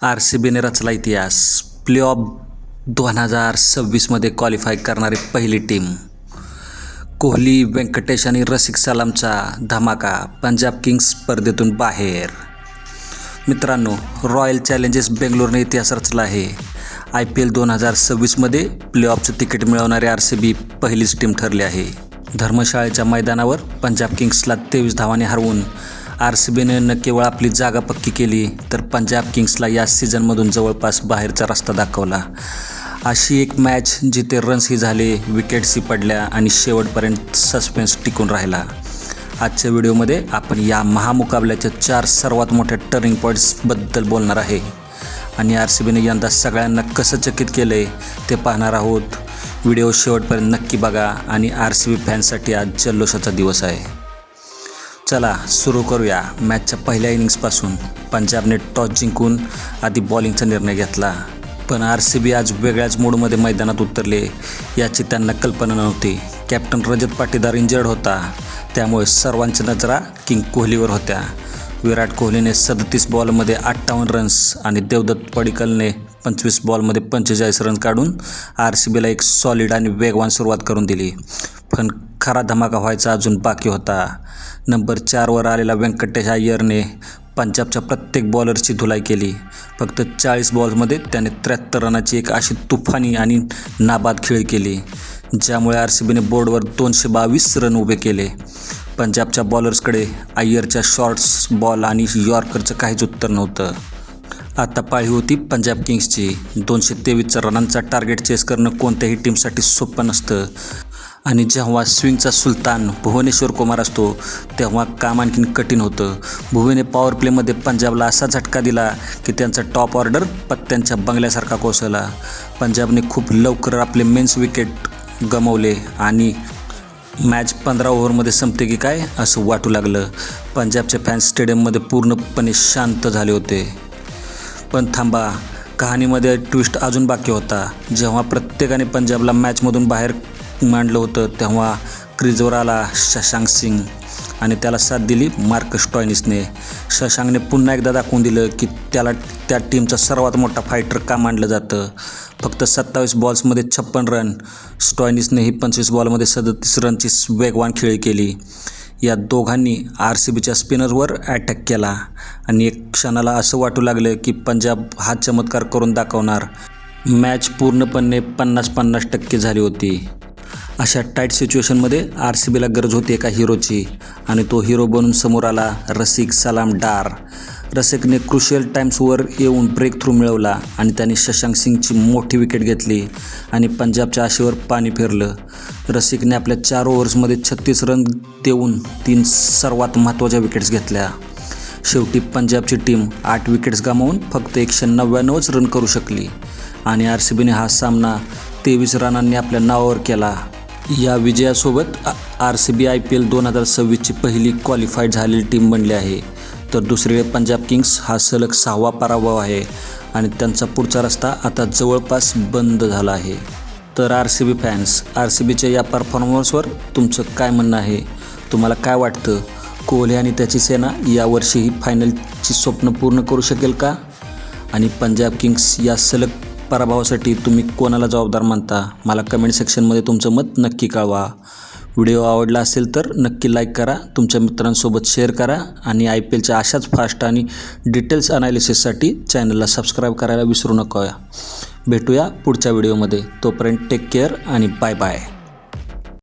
RCBने रचला इतिहास. Playoff 2026मध्ये qualify करणारी पहिली टीम. कोहली, व्यंकटेश आणि रसिक सलामचा धमाका. पंजाब किंग्स स्पर्धेतून बाहेर. मित्रांनो, रॉयल चॅलेंजर्स बेंगलोरने इतिहास रचला आहे. IPL 2026मध्ये प्लेऑफचं तिकीट मिळवणारी RCB पहिलीच टीम ठरली आहे. धर्मशाळेच्या मैदानावर पंजाब किंग्सला 23 धावांनी हरवून RCBने न केवळ आपली जागा पक्की केली, तर पंजाब किंग्सला या सीझनमधून जवळपास बाहेरचा रस्ता दाखवला. अशी एक मॅच जिथे रन्सही झाले, विकेट्सही पडल्या आणि शेवटपर्यंत सस्पेन्स टिकून राहिला. आजच्या व्हिडिओमध्ये आपण या महामुकाबल्याच्या 4 सर्वात मोठ्या टर्निंग पॉईंट्सबद्दल बोलणार आहे आणि RCBने यंदा सगळ्यांना कसं चकित केलं आहे ते पाहणार आहोत. व्हिडिओ शेवटपर्यंत नक्की बघा आणि RCB फॅन्ससाठी आज जल्लोषाचा दिवस आहे. चला सुरू करूया. मॅचच्या पहिल्या इनिंग्सपासून पंजाबने टॉस जिंकून आधी बॉलिंगचा निर्णय घेतला, पण RCB आज वेगळ्याच मूडमध्ये मैदानात उतरले याची त्यांना कल्पना नव्हती. कॅप्टन रजत पाटीदार इंजर्ड होता, त्यामुळे सर्वांच्या नजरा किंग कोहलीवर होत्या. विराट कोहलीने 37 बॉलमध्ये 58 रन्स आणि देवदत्त पडिक्कलने 25 बॉलमध्ये 45 रन्स काढून RCBला एक सॉलिड आणि वेगवान सुरुवात करून दिली. पण खरा धमाका व्हायचा अजून बाकी होता. नंबर 4वर आलेला व्यंकटेश अय्यरने पंजाबच्या प्रत्येक बॉलरची धुलाई केली. फक्त 40 बॉल्समध्ये त्याने 73 रनाची एक अशी तुफानी आणि नाबाद खेळी केली, ज्यामुळे RCBने बोर्डवर 222 रन उभे केले. पंजाबच्या बॉलर्सकडे अय्यरच्या शॉर्ट्स बॉल आणि यॉर्करचं काहीच उत्तर नव्हतं. आता पाळी होती पंजाब किंग्सची. 223 रनांचा टार्गेट चेस करणं कोणत्याही टीमसाठी सोपं नसतं आणि जेव्हा स्विंगचा सुलतान भुवनेश्वर कुमार असतो तेव्हा काम आणखीन कठीण होतं. भुवीने पॉवर प्लेमध्ये पंजाबला असा झटका दिला की त्यांचा टॉप ऑर्डर पत्त्यांच्या बंगल्यासारखा कोसळला. पंजाबने खूप लवकर आपले मेन्स विकेट गमावले आणि मॅच 15 ओव्हरमध्ये संपते की काय असं वाटू लागलं. पंजाबचे फॅन्स स्टेडियममध्ये पूर्णपणे शांत झाले होते. पण थांबा, कहाणीमध्ये ट्विस्ट अजून बाकी होता. जेव्हा प्रत्येकाने पंजाबला मॅचमधून बाहेर मांडलं होतं तेव्हा क्रीजवर आला शशांक सिंग आणि त्याला साथ दिली मार्कस स्टॉयनिसने. शशांकने पुन्हा एकदा दाखवून दिलं की त्याला त्या टीमचा सर्वात मोठा फायटर का मानलं जातं. फक्त 27 बॉल्समध्ये 56 रन. स्टॉयनिसनेही 25 बॉलमध्ये 37 रनची वेगवान खेळी केली. या दोघांनी RCBच्या स्पिनरवर अटॅक केला आणि एक क्षणाला असं वाटू लागलं की पंजाब हा चमत्कार करून दाखवणार. मॅच पूर्णपणे 50-50% झाली होती. अशा टाईट सिच्युएशनमध्ये RCBला गरज होती एका हिरोची आणि तो हिरो बनून समोर आला रसिक सलाम डार. रसिकने क्रुशियल टाईम्सवर येऊन ब्रेक थ्रू मिळवला आणि त्याने शशांक सिंगची मोठी विकेट घेतली आणि पंजाबच्या आशेवर पाणी फिरलं. रसिकने आपल्या 4 ओव्हर्समध्ये 36 रन देऊन 3 सर्वात महत्त्वाच्या विकेट्स घेतल्या. शेवटी पंजाबची टीम 8 विकेट्स गमावून फक्त 199च रन करू शकली आणि RCBने हा सामना 23 रनांनी आपल्या नावावर केला. या विजयासोबत RCB IPL 2026ची पहिली क्वालिफाईड झालेली टीम बनली आहे. तर दुसरीकडे पंजाब किंग्स हा सलग 6वा पराभव आहे आणि त्यांचा पुढचा रस्ता आता जवळपास बंद झाला आहे. तर RCB फॅन्स, RCBच्या या परफॉर्मन्सवर तुमचं काय म्हणणं आहे? तुम्हाला काय वाटतं, कोहली आणि त्याची सेना यावर्षीही फायनलची स्वप्न पूर्ण करू शकेल का? आणि पंजाब किंग्स या सलग पराभवासाठी तुम्ही कोणाला जबाबदार मानता? मला कमेंट सेक्शनमध्ये तुमचं मत नक्की कळवा. व्हिडिओ आवडला असेल तर नक्की लाईक करा, तुमच्या मित्रांसोबत शेअर करा आणि IPLच्या अशाच फास्ट आणि डिटेल्स अनालिसिससाठी चॅनलला सबस्क्राईब करायला विसरू नका. भेटूया पुढच्या व्हिडिओमध्ये. तोपर्यंत टेक केअर आणि बाय बाय.